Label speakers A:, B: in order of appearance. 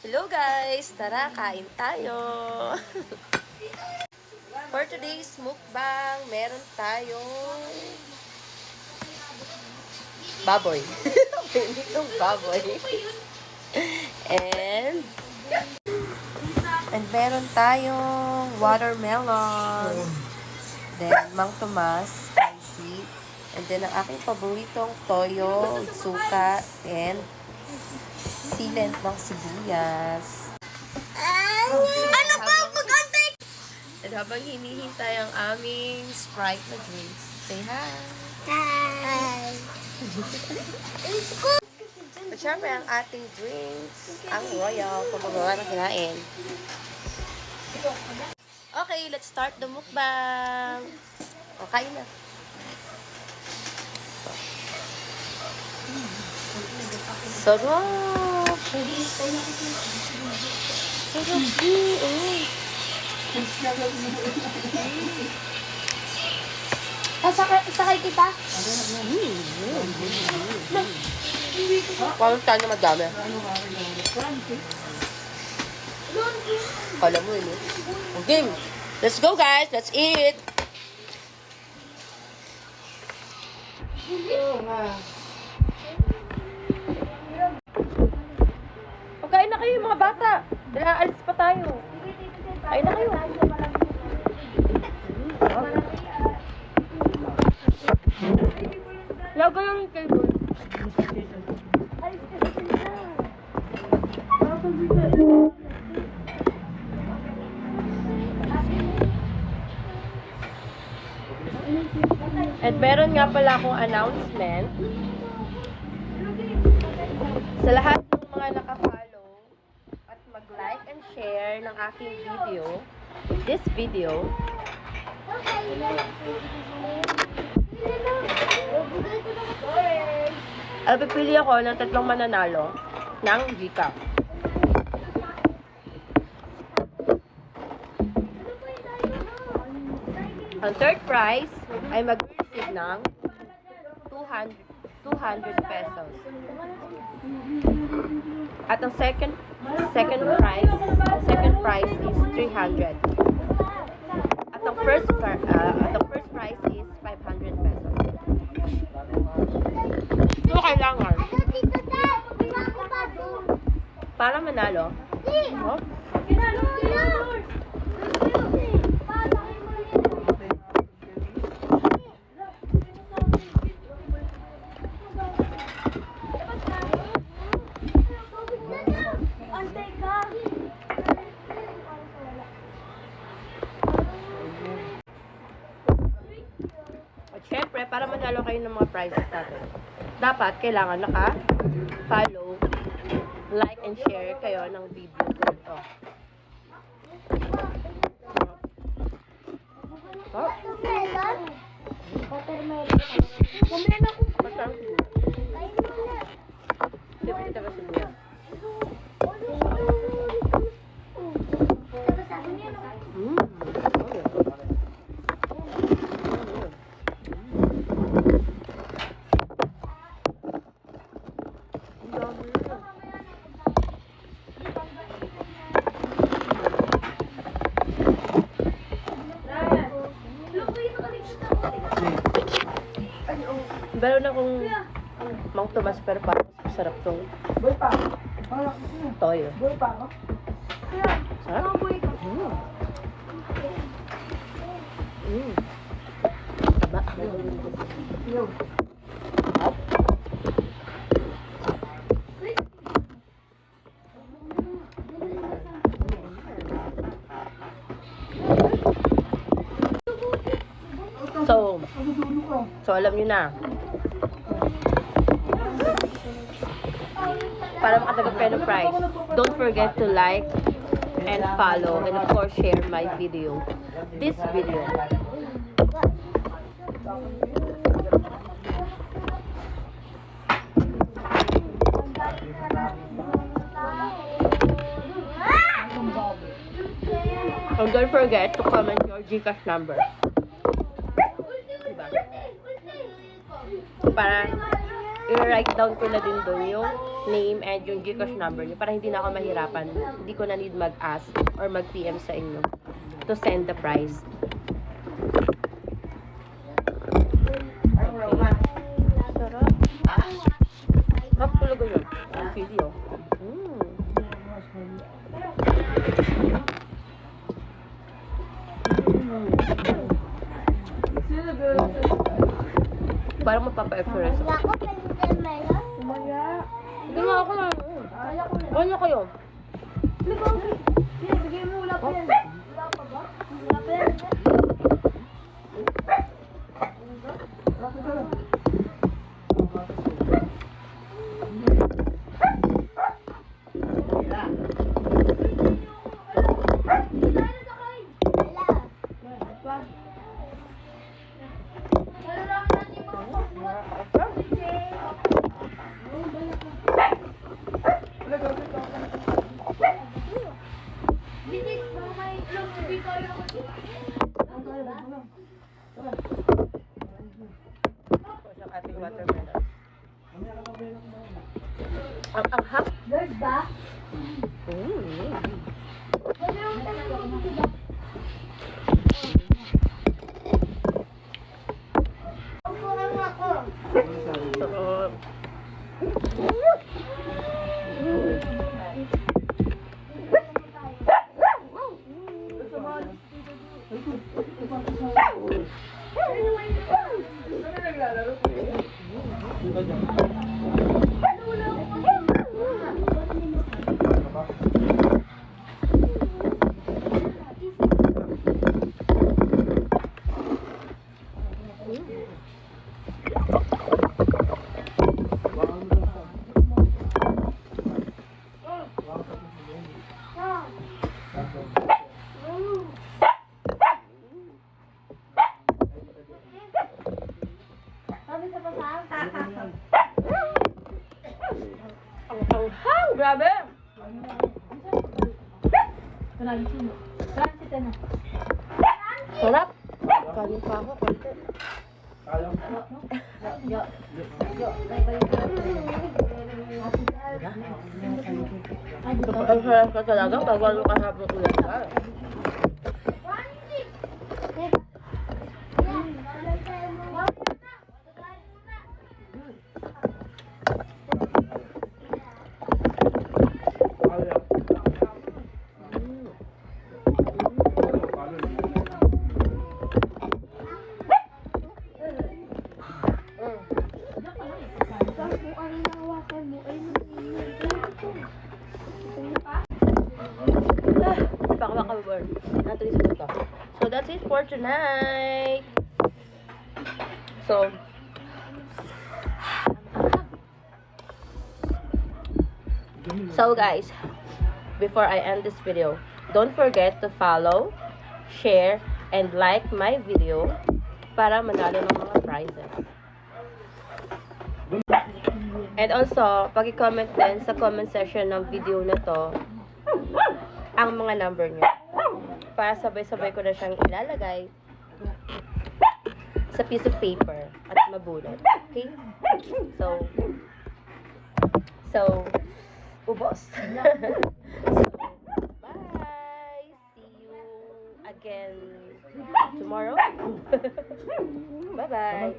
A: Hello guys! Tara, kain tayo! For today's mukbang, meron tayong baboy. Itong baboy. And meron tayong watermelon. Then, Mang Tomas, spicy. And then, ang aking paboritong toyo, suka, and silent ng sibuyas.
B: Ano ba? Mag-antay!
A: And habang hinihintay ang aming Sprite na drinks, say hi!
B: Hi!
A: At syempre, ang ating drinks, ang Royal, pagbabawa na kinain. Okay, let's start the mukbang! O, kain na. Sarap! Sarap din!
B: Sakay kita?
A: Parang tayo na madami. Kala mo yun eh. Okay, let's go guys! Let's eat! Pagkain na kayo mga bata! Dahil aalis pa tayo. Kain na kayo. Laga lang yung table. At meron nga pala akong announcement sa lahat ng mga nakafollow at mag-like and share ng aking video, this video. Pipili ako ng 3 mananalo ng Gcash. Ang third prize ay mag-receive ng 200 pesos. At ang second prize is 300. At ang first prize is 500 pesos. Ito kailangan. Para manalo. Oh? At syempre, para manalo kayo ng mga prizes natin, dapat kailangan naka-follow, like, and share kayo ng video ko ito. Oh?
B: Watermelon ako.
A: Masarap din. Siyempre, ito ba sibuyas? Meron akong Mang Tomas pero parang masarap tong toyo. Sarap? Taba. So alam niyo na. Para makatanggap kayo ng prize, don't forget to like and follow and of course share my video. This video. And don't forget to comment your Gcash number. Diba? Para i-write down ko na din doon yung name and yung Gcash number niyo para hindi na ako mahirapan. Hindi ko na need mag-ask or mag-PM sa inyo to send the price. Sarap. Hap, talaga yun. Ang chili, oh. Parang mapapa-express.
B: Wala ko pwede meron.
A: Hindi nga ako na. Kanya kayo.
B: Bigay mo wala pa yan. Wala pa ba? Wala pa yan.
A: Ating watermelon. Ang anghang.
B: Bird ba?
A: Sarap. Ang anghang, grabe. Sarap. Kanin pa ako, konti. Ang sarap ka talaga pag walo ka hapon ulan ka. So that's it for tonight. So guys, before I end this video, don't forget to follow, share, and like my video para manalo ng mga prizes. And also, paki-comment din sa comment section ng video na to ang mga number nyo. Para sabay-sabay ko na siyang ilalagay sa piece of paper at mabulat. Okay? So, ubos. So, bye! See you again tomorrow. Bye-bye!